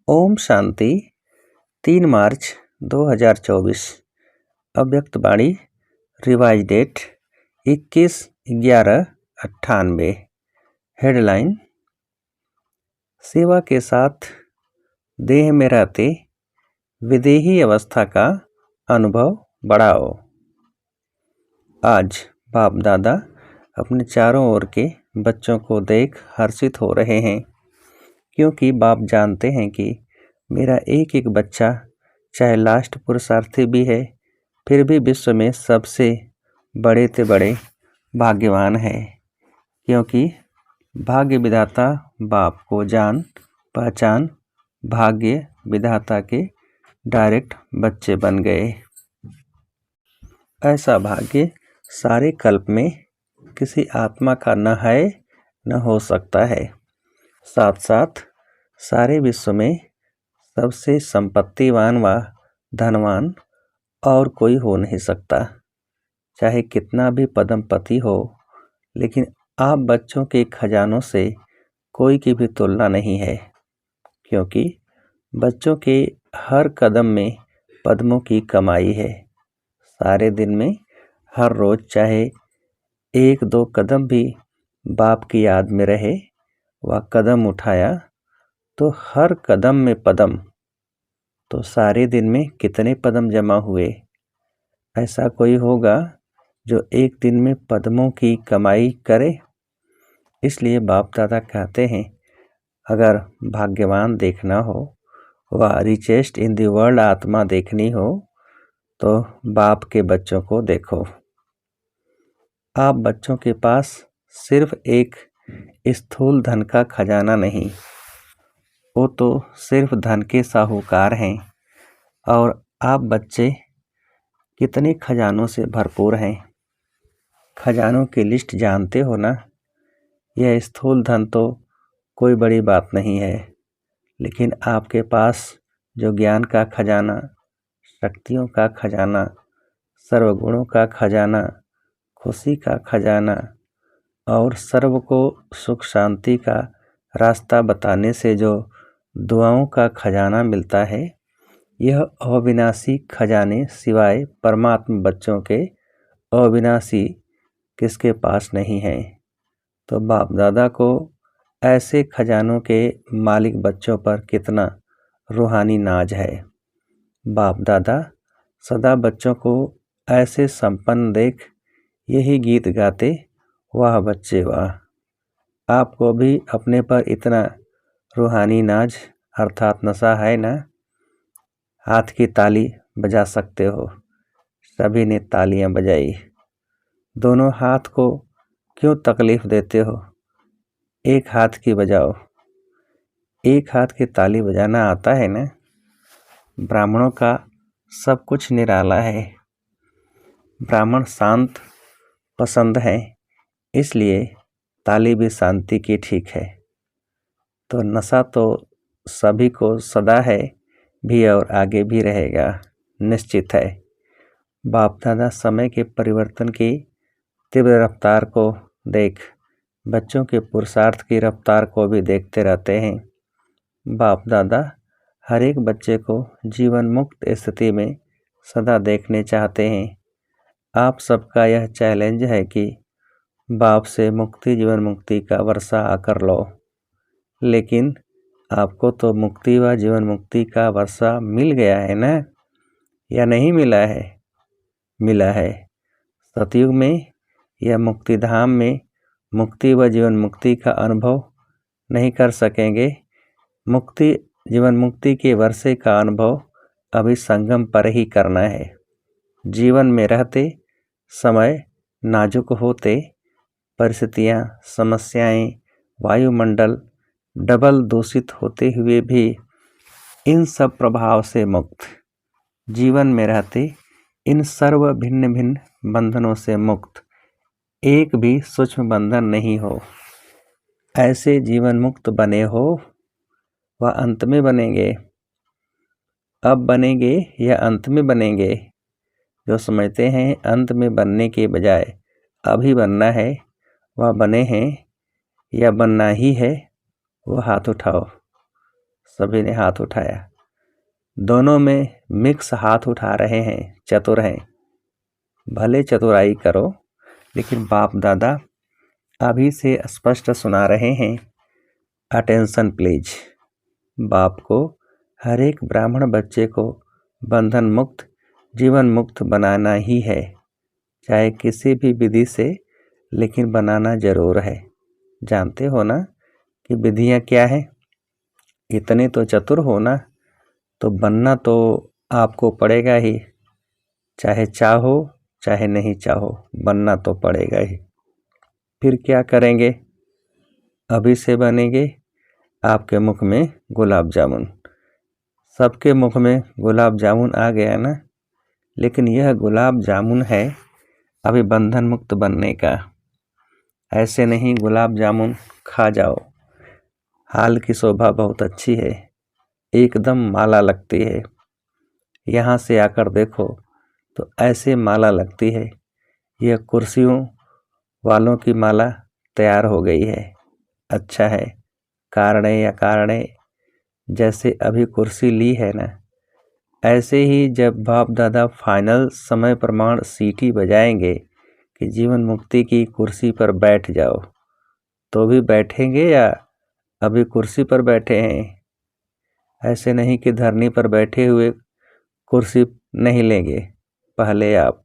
ओम शांति। 3 मार्च 2024। अव्यक्त वाणी। Revise date 21/11/98। Headline: सेवा के साथ देह में रहते विदेही अवस्था का अनुभव बढ़ाओ। आज बाप दादा अपने चारों ओर के बच्चों को देख हर्षित हो रहे हैं, क्योंकि बाप जानते हैं कि मेरा एक एक बच्चा चाहे लास्ट पुरुषार्थी भी है, फिर भी विश्व में सबसे बड़े से बड़े भाग्यवान है, क्योंकि भाग्य विधाता बाप को जान पहचान भाग्य विधाता के डायरेक्ट बच्चे बन गए। ऐसा भाग्य सारे कल्प में किसी आत्मा का न है न हो सकता है। साथ साथ सारे विश्व में सबसे संपत्तिवान व धनवान और कोई हो नहीं सकता, चाहे कितना भी पदमपति हो, लेकिन आप बच्चों के खजानों से कोई की भी तुलना नहीं है, क्योंकि बच्चों के हर कदम में पद्मों की कमाई है। सारे दिन में हर रोज चाहे 1-2 कदम भी बाप की याद में रहे व कदम उठाया तो हर कदम में पदम, तो सारे दिन में कितने पदम जमा हुए। ऐसा कोई होगा जो एक दिन में पद्मों की कमाई करे? इसलिए बाप दादा कहते हैं, अगर भाग्यवान देखना हो व रिचेस्ट इन द वर्ल्ड आत्मा देखनी हो तो बाप के बच्चों को देखो। आप बच्चों के पास सिर्फ एक स्थूल धन का खजाना नहीं, वो तो सिर्फ धन के साहूकार हैं, और आप बच्चे कितने खजानों से भरपूर हैं। खजानों की लिस्ट जानते हो ना। यह स्थूल धन तो कोई बड़ी बात नहीं है, लेकिन आपके पास जो ज्ञान का खजाना, शक्तियों का खजाना, सर्वगुणों का खजाना, खुशी का खजाना और सर्व को सुख शांति का रास्ता बताने से जो दुआओं का खजाना मिलता है, यह अविनाशी खजाने सिवाय परमात्मा बच्चों के अविनाशी किसके पास नहीं है। तो बाप दादा को ऐसे खजानों के मालिक बच्चों पर कितना रूहानी नाज है। बाप दादा सदा बच्चों को ऐसे संपन्न देख यही गीत गाते, वाह बच्चे वाह। आपको भी अपने पर इतना रूहानी नाज अर्थात नशा है ना। हाथ की ताली बजा सकते हो। सभी ने तालियां बजाई। दोनों हाथ को क्यों तकलीफ देते हो? एक हाथ की बजाओ। एक हाथ की ताली बजाना आता है ना। ब्राह्मणों का सब कुछ निराला है। ब्राह्मण शांत पसंद है, इसलिए ताली भी शांति की ठीक है। तो नशा तो सभी को सदा है भी और आगे भी रहेगा, निश्चित है। बाप दादा समय के परिवर्तन की तीव्र रफ्तार को देख बच्चों के पुरुषार्थ की रफ्तार को भी देखते रहते हैं। बाप दादा हर एक बच्चे को जीवन मुक्त स्थिति में सदा देखने चाहते हैं। आप सबका यह चैलेंज है कि बाप से मुक्ति जीवन मुक्ति का वर्षा आकर लो, लेकिन आपको तो मुक्ति व जीवन मुक्ति का वर्षा मिल गया है ना, या नहीं मिला है? मिला है। सतयुग में या मुक्तिधाम में मुक्ति व जीवन मुक्ति का अनुभव नहीं कर सकेंगे। मुक्ति जीवन मुक्ति के वर्षे का अनुभव अभी संगम पर ही करना है। जीवन में रहते समय नाजुक होते परिस्थितियां, समस्याएं, वायुमंडल डबल दूषित होते हुए भी इन सब प्रभाव से मुक्त, जीवन में रहते इन सर्व भिन्न भिन्न बंधनों से मुक्त, एक भी सूक्ष्म बंधन नहीं हो, ऐसे जीवन मुक्त बने हो व अंत में बनेंगे। अब बनेंगे या अंत में बनेंगे? जो समझते हैं अंत में बनने के बजाय अभी बनना है, वह बने हैं या बनना ही है, वह हाथ उठाओ। सभी ने हाथ उठाया। दोनों में मिक्स हाथ उठा रहे हैं, चतुर हैं। भले चतुराई करो, लेकिन बाप दादा अभी से स्पष्ट सुना रहे हैं। Attention please. बाप को हर एक ब्राह्मण बच्चे को बंधन मुक्त, जीवन मुक्त बनाना ही है, चाहे किसी भी विधि से, लेकिन बनाना जरूर है। जानते हो ना कि विधियां क्या है? इतने तो चतुर हो ना, तो बनना तो आपको पड़ेगा ही, चाहे चाहो चाहे नहीं चाहो, बनना तो पड़ेगा ही। फिर क्या करेंगे? अभी से बनेंगे आपके मुख में गुलाब जामुन। सबके मुख में गुलाब जामुन आ गया ना, लेकिन यह गुलाब जामुन है अभी बंधन मुक्त बनने का। ऐसे नहीं गुलाब जामुन खा जाओ। हाल की शोभा बहुत अच्छी है, एकदम माला लगती है। यहाँ से आकर देखो तो ऐसे माला लगती है, यह कुर्सियों वालों की माला तैयार हो गई है। अच्छा है, कारणे या कारणे जैसे अभी कुर्सी ली है ना, ऐसे ही जब बाप दादा फाइनल समय प्रमाण सीटी बजाएंगे कि जीवन मुक्ति की कुर्सी पर बैठ जाओ, तो भी बैठेंगे या अभी कुर्सी पर बैठे हैं? ऐसे नहीं कि धरनी पर बैठे हुए कुर्सी नहीं लेंगे। पहले आप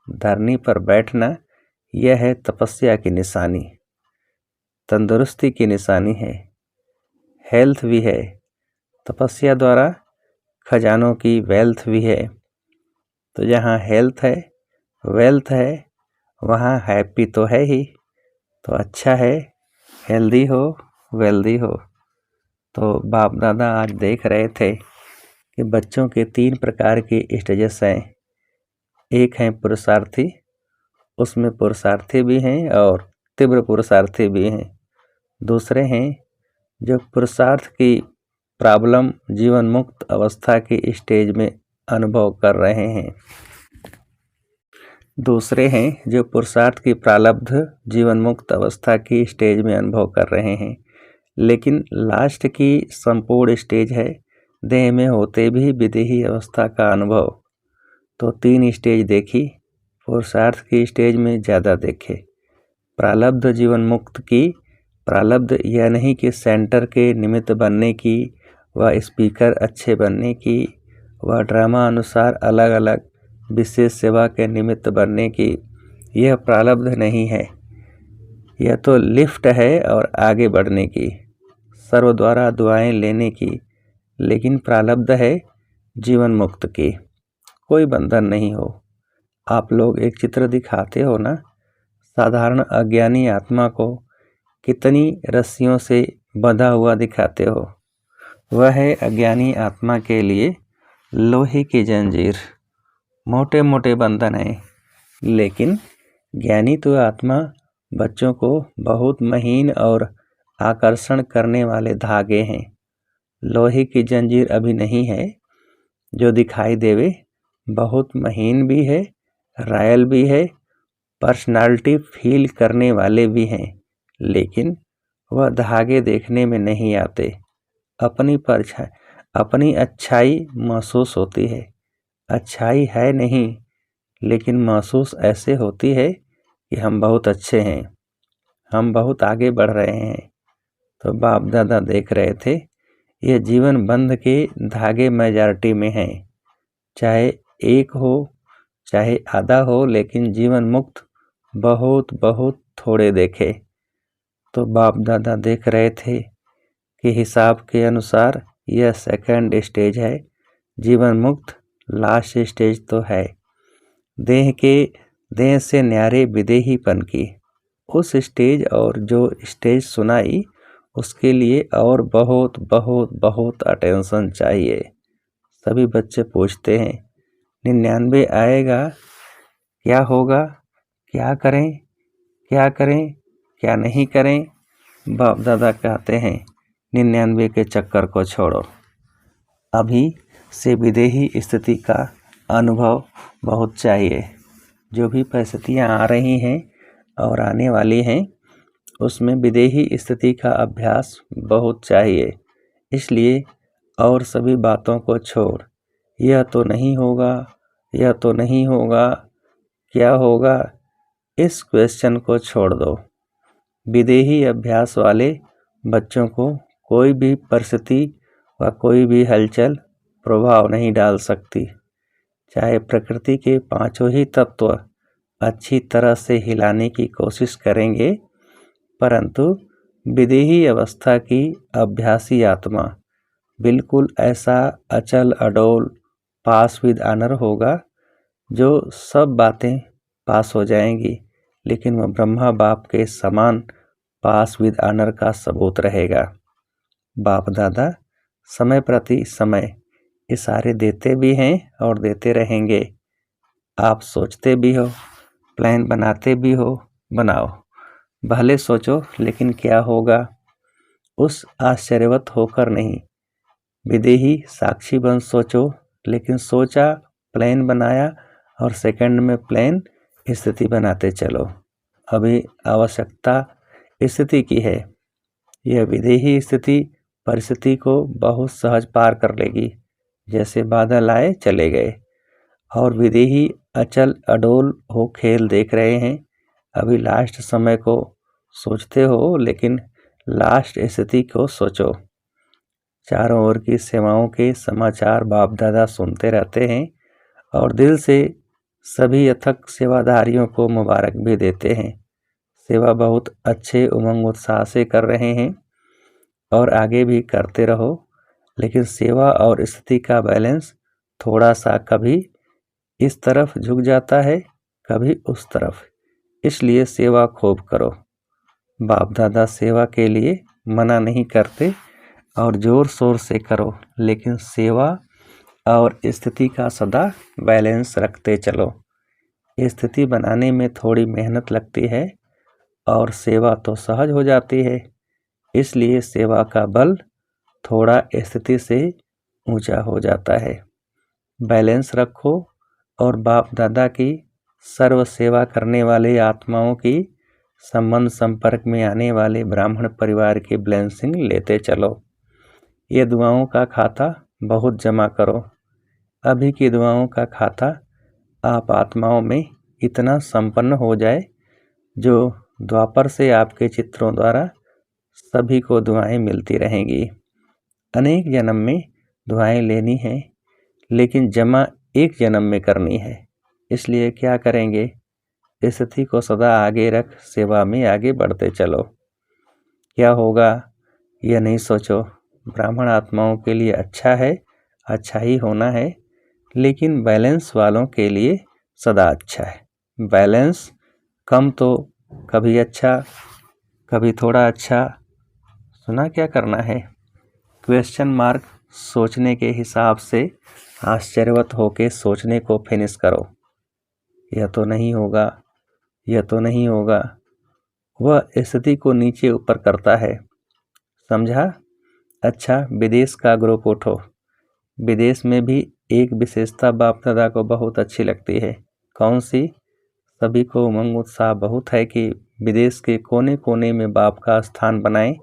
धरनी पर बैठना, यह है तपस्या की निशानी, तंदुरुस्ती की निशानी है, हेल्थ भी है। तपस्या द्वारा खजानों की वेल्थ भी है। तो जहाँ हेल्थ है, वेल्थ है, वहाँ हैप्पी तो है ही। तो अच्छा है, हेल्दी हो, वेल्दी हो। तो बाप दादा आज देख रहे थे कि बच्चों के 3 प्रकार के स्टेजेस हैं। एक है पुरुषार्थी, उसमें पुरुषार्थी भी हैं और तीव्र पुरुषार्थी भी हैं। दूसरे हैं जो पुरुषार्थ की प्रॉब्लम जीवन मुक्त अवस्था के स्टेज में अनुभव कर रहे हैं। दूसरे हैं जो पुरुषार्थ की प्रारब्ध जीवन मुक्त अवस्था की स्टेज में अनुभव कर रहे हैं। लेकिन लास्ट की संपूर्ण स्टेज है देह में होते भी विदेही अवस्था का अनुभव। तो 3 स्टेज देखी, पुरुषार्थ की स्टेज में ज़्यादा देखे। प्रारब्ध जीवन मुक्त की प्रारब्ध यह नहीं कि सेंटर के निमित्त बनने की, व स्पीकर अच्छे बनने की, व ड्रामा अनुसार अलग अलग विशेष सेवा के निमित्त बनने की, यह प्रारब्ध नहीं है। यह तो लिफ्ट है और आगे बढ़ने की, सर्व द्वारा दुआएं लेने की। लेकिन प्रारब्ध है जीवन मुक्त की, कोई बंधन नहीं हो। आप लोग एक चित्र दिखाते हो ना, साधारण अज्ञानी आत्मा को कितनी रस्सियों से बंधा हुआ दिखाते हो। वह है अज्ञानी आत्मा के लिए लोहे की जंजीर, मोटे मोटे बंधन हैं। लेकिन ज्ञानी तो आत्मा बच्चों को बहुत महीन और आकर्षण करने वाले धागे हैं। लोहे की जंजीर अभी नहीं है, जो दिखाई देवे बहुत महीन भी है, रॉयल भी है, पर्सनालिटी फील करने वाले भी हैं। लेकिन वह धागे देखने में नहीं आते। अपनी अच्छाई महसूस होती है। अच्छाई है नहीं, लेकिन महसूस ऐसे होती है कि हम बहुत अच्छे हैं, हम बहुत आगे बढ़ रहे हैं। तो बाप दादा देख रहे थे, यह जीवन बंध के धागे मेजॉरिटी में हैं। चाहे एक हो चाहे आधा हो, लेकिन जीवन मुक्त बहुत बहुत थोड़े देखे। तो बाप दादा देख रहे थे कि हिसाब के अनुसार यह सेकंड स्टेज है, जीवन मुक्त लास्ट स्टेज तो है। देह से न्यारे विदेहीपन की उस स्टेज, और जो स्टेज सुनाई उसके लिए और बहुत बहुत बहुत अटेंशन चाहिए। सभी बच्चे पूछते हैं 99 आएगा, क्या होगा, क्या करें, क्या करें, क्या नहीं करें? बाप दादा कहते हैं 99 के चक्कर को छोड़ो, अभी से विदेही स्थिति का अनुभव बहुत चाहिए। जो भी परिस्थितियाँ आ रही हैं और आने वाली हैं, उसमें विदेही स्थिति का अभ्यास बहुत चाहिए। इसलिए और सभी बातों को छोड़, यह तो नहीं होगा, यह तो नहीं होगा, क्या होगा, इस क्वेश्चन को छोड़ दो। विदेही अभ्यास वाले बच्चों को कोई भी परिस्थिति व कोई भी हलचल प्रभाव नहीं डाल सकती। चाहे प्रकृति के पांचों ही तत्व अच्छी तरह से हिलाने की कोशिश करेंगे, परंतु विदेही अवस्था की अभ्यासी आत्मा बिल्कुल ऐसा अचल अडोल पास विद ऑनर होगा जो सब बातें पास हो जाएंगी, लेकिन वह ब्रह्मा बाप के समान पास विद ऑनर का सबूत रहेगा। बाप दादा समय प्रति समय इशारे देते भी हैं और देते रहेंगे। आप सोचते भी हो, प्लान बनाते भी हो, बनाओ, भले सोचो, लेकिन क्या होगा उस आश्चर्यवत होकर नहीं। विदेही साक्षी बन सोचो, लेकिन सोचा, प्लान बनाया और सेकंड में प्लान स्थिति बनाते चलो। अभी आवश्यकता स्थिति की है। यह विदेही स्थिति परिस्थिति को बहुत सहज पार कर लेगी, जैसे बादल आए चले गए। और विदेही अचल अडोल हो खेल देख रहे हैं। अभी लास्ट समय को सोचते हो, लेकिन लास्ट स्थिति को सोचो। चारों ओर की सेवाओं के समाचार बाप दादा सुनते रहते हैं और दिल से सभी अथक सेवाधारियों को मुबारक भी देते हैं। सेवा बहुत अच्छे उमंग उत्साह से कर रहे हैं और आगे भी करते रहो, लेकिन सेवा और स्थिति का बैलेंस थोड़ा सा कभी इस तरफ झुक जाता है, कभी उस तरफ, इसलिए सेवा खूब करो। बाप दादा सेवा के लिए मना नहीं करते और जोर शोर से करो, लेकिन सेवा और स्थिति का सदा बैलेंस रखते चलो। स्थिति बनाने में थोड़ी मेहनत लगती है और सेवा तो सहज हो जाती है, इसलिए सेवा का बल थोड़ा स्थिति से ऊंचा हो जाता है। बैलेंस रखो और बाप दादा की सर्व सेवा करने वाले आत्माओं की संबंध संपर्क में आने वाले ब्राह्मण परिवार की ब्लेसिंग लेते चलो। ये दुआओं का खाता बहुत जमा करो। अभी की दुआओं का खाता आप आत्माओं में इतना संपन्न हो जाए जो द्वापर से आपके चित्रों द्वारा सभी को दुआएं मिलती रहेंगी। अनेक जन्म में दुआएं लेनी है, लेकिन जमा एक जन्म में करनी है। इसलिए क्या करेंगे, स्थिति को सदा आगे रख सेवा में आगे बढ़ते चलो। क्या होगा यह नहीं सोचो। ब्राह्मण आत्माओं के लिए अच्छा है, अच्छा ही होना है, लेकिन बैलेंस वालों के लिए सदा अच्छा है। बैलेंस कम तो कभी अच्छा, कभी थोड़ा अच्छा। सुना क्या करना है? क्वेश्चन मार्क सोचने के हिसाब से आश्चर्यवत होके सोचने को फिनिश करो। यह तो नहीं होगा, यह तो नहीं होगा। वह स्थिति को नीचे ऊपर करता है, समझा? अच्छा, विदेश का ग्रुप उठो। विदेश में भी एक विशेषता बाप दादा को बहुत अच्छी लगती है। कौन सी? सभी को उमंग उत्साह बहुत है कि विदेश के कोने कोने में बाप का स्थान बनाएं,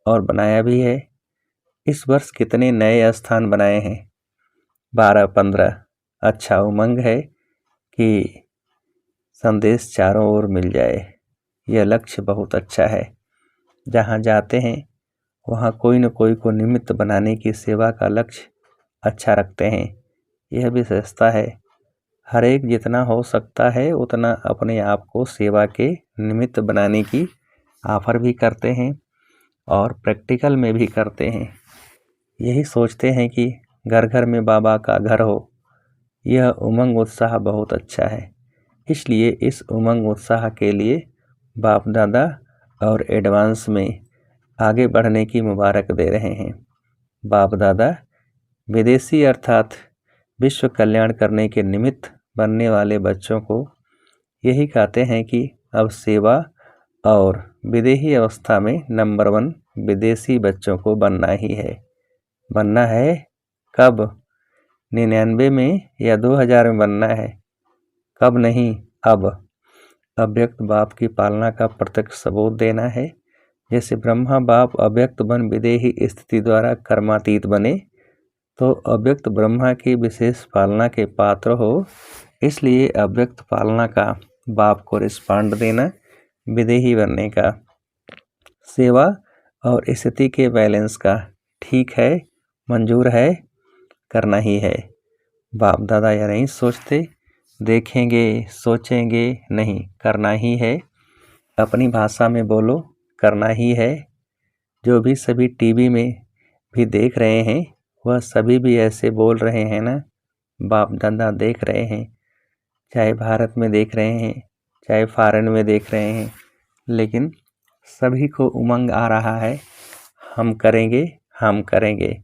और बनाया भी है। इस वर्ष कितने नए स्थान बनाए हैं? 12-15। अच्छा, उमंग है कि संदेश चारों ओर मिल जाए। यह लक्ष्य बहुत अच्छा है। जहाँ जाते हैं वहाँ कोई न कोई को निमित्त बनाने की सेवा का लक्ष्य अच्छा रखते हैं। यह विशेषता है। हर एक जितना हो सकता है उतना अपने आप को सेवा के निमित्त बनाने की ऑफर भी करते हैं और प्रैक्टिकल में भी करते हैं। यही सोचते हैं कि घर घर में बाबा का घर हो। यह उमंग उत्साह बहुत अच्छा है। इसलिए इस उमंग उत्साह के लिए बाप दादा और एडवांस में आगे बढ़ने की मुबारक दे रहे हैं। बाप दादा विदेशी अर्थात विश्व कल्याण करने के निमित्त बनने वाले बच्चों को यही कहते हैं कि अब सेवा और विदेही अवस्था में नंबर 1 विदेशी बच्चों को बनना ही है। बनना है कब? 99 में या 2000 में बनना है? कब नहीं, अब। अव्यक्त बाप की पालना का प्रत्यक्ष सबूत देना है। जैसे ब्रह्मा बाप अव्यक्त बन विदेही स्थिति द्वारा कर्मातीत बने, तो अव्यक्त ब्रह्मा की विशेष पालना के पात्र हो, इसलिए अव्यक्त पालना का बाप को रिस्पॉन्ड देना, विदेही बनने का, सेवा और स्थिति के बैलेंस का ठीक है, मंजूर है, करना ही है। बाप दादा या नहीं सोचते, देखेंगे, सोचेंगे नहीं, करना ही है। अपनी भाषा में बोलो, करना ही है। जो भी सभी टीवी में भी देख रहे हैं वह सभी भी ऐसे बोल रहे हैं ना, बाप दादा देख रहे हैं, चाहे भारत में देख रहे हैं, चाहे फॉरेन में देख रहे हैं, लेकिन सभी को उमंग आ रहा है, हम करेंगे, हम करेंगे,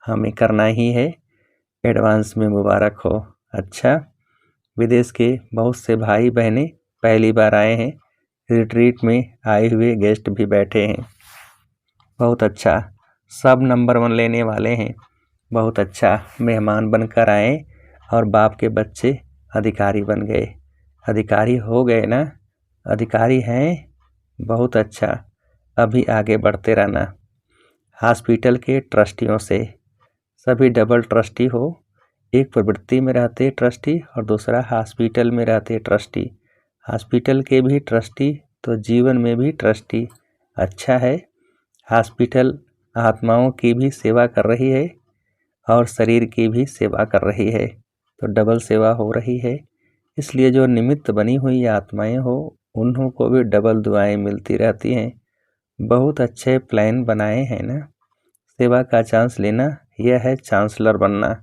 हमें करना ही है। एडवांस में मुबारक हो। अच्छा, विदेश के बहुत से भाई बहनें पहली बार आए हैं, रिट्रीट में आए हुए गेस्ट भी बैठे हैं, बहुत अच्छा, सब नंबर 1 लेने वाले हैं, बहुत अच्छा, मेहमान बनकर आए और बाप के बच्चे अधिकारी बन गए, अधिकारी हो गए ना, अधिकारी हैं, बहुत अच्छा, अभी आगे बढ़ते रहना। हॉस्पिटल के ट्रस्टियों से सभी डबल ट्रस्टी हो, एक प्रवृत्ति में रहते ट्रस्टी और दूसरा हॉस्पिटल में रहते ट्रस्टी। हॉस्पिटल के भी ट्रस्टी तो जीवन में भी ट्रस्टी, अच्छा है। हॉस्पिटल आत्माओं की भी सेवा कर रही है और शरीर की भी सेवा कर रही है, तो डबल सेवा हो रही है। इसलिए जो निमित्त बनी हुई आत्माएं हो उन्हों को भी डबल दुआएं मिलती रहती हैं। बहुत अच्छे प्लान बनाए हैं ना। सेवा का चांस लेना यह है चांसलर बनना,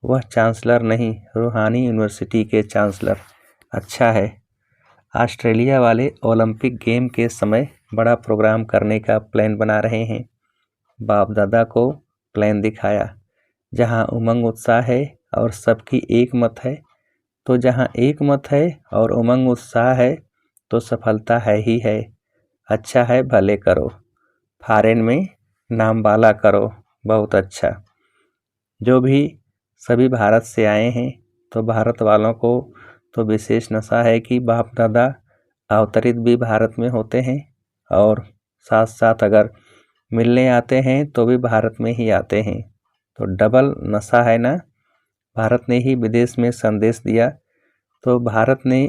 वह चांसलर नहीं, रूहानी यूनिवर्सिटी के चांसलर, अच्छा है। ऑस्ट्रेलिया वाले ओलंपिक गेम के समय बड़ा प्रोग्राम करने का प्लान बना रहे हैं। बाप दादा को प्लान दिखाया, जहां उमंग उत्साह है और सबकी एक मत है, तो जहां एक मत है और उमंग उत्साह है तो सफलता है ही है। अच्छा है, भले करो, फॉरेन में नाम वाला करो, बहुत अच्छा। जो भी सभी भारत से आए हैं तो भारत वालों को तो विशेष नशा है कि बाप दादा अवतरित भी भारत में होते हैं और साथ साथ अगर मिलने आते हैं तो भी भारत में ही आते हैं, तो डबल नशा है ना। भारत ने ही विदेश में संदेश दिया, तो भारत ने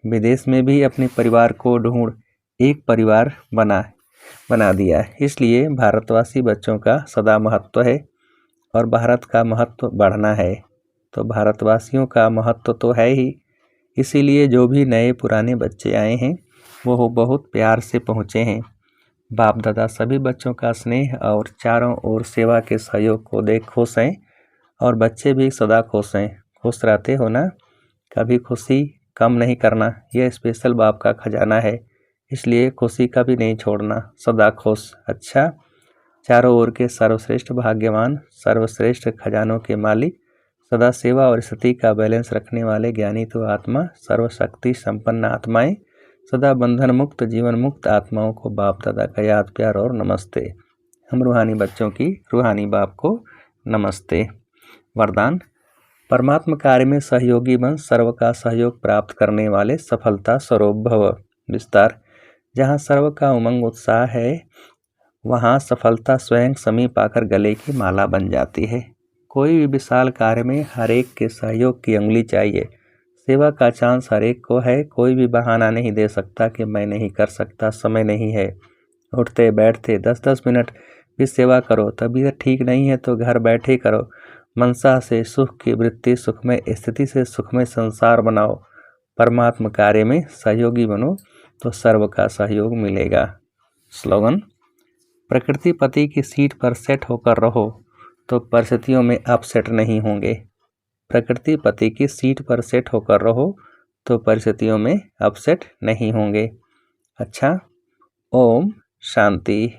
विदेश में भी अपने परिवार को ढूंढ एक परिवार बना दिया। इसलिए भारतवासी बच्चों का सदा महत्व है और भारत का महत्व बढ़ना है, तो भारतवासियों का महत्व तो है ही। इसीलिए जो भी नए पुराने बच्चे आए हैं वो बहुत प्यार से पहुँचे हैं। बाप दादा सभी बच्चों का स्नेह और चारों ओर सेवा के सहयोग को देख खुश हैं और बच्चे भी सदा खुश हैं। खुश रहते हो ना, कभी खुशी कम नहीं करना, यह स्पेशल बाप का खजाना है, इसलिए खुशी कभी नहीं छोड़ना, सदा खुश। अच्छा, चारों ओर के सर्वश्रेष्ठ भाग्यवान, सर्वश्रेष्ठ खजानों के मालिक, सदा सेवा और स्थिति का बैलेंस रखने वाले ज्ञानी तो आत्मा, सर्वशक्ति संपन्न आत्माएं, सदा बंधन मुक्त जीवन मुक्त आत्माओं को बाप दादा का याद प्यार और नमस्ते। हम रूहानी बच्चों की रूहानी बाप को नमस्ते। वरदान, परमात्मा कार्य में सहयोगी बन सर्व का सहयोग प्राप्त करने वाले सफलता स्वरूप भव। विस्तार, जहाँ सर्व का उमंग उत्साह है वहाँ सफलता स्वयं समीप आकर गले की माला बन जाती है। कोई भी विशाल कार्य में हर एक के सहयोग की उंगली चाहिए। सेवा का चांस हर एक को है, कोई भी बहाना नहीं दे सकता कि मैं नहीं कर सकता, समय नहीं है। उठते बैठते 10-10 मिनट भी सेवा करो, तबीयत ठीक नहीं है तो घर बैठे करो। मनसा से सुख की वृत्ति, सुखमय स्थिति से सुखमय संसार बनाओ। परमात्मा कार्य में सहयोगी बनो तो सर्व का सहयोग मिलेगा। स्लोगन, प्रकृति पति की सीट पर सेट होकर रहो तो परिस्थितियों में अपसेट नहीं होंगे। प्रकृति पति की सीट पर सेट होकर रहो तो परिस्थितियों में अपसेट नहीं होंगे। अच्छा, ओम शांति।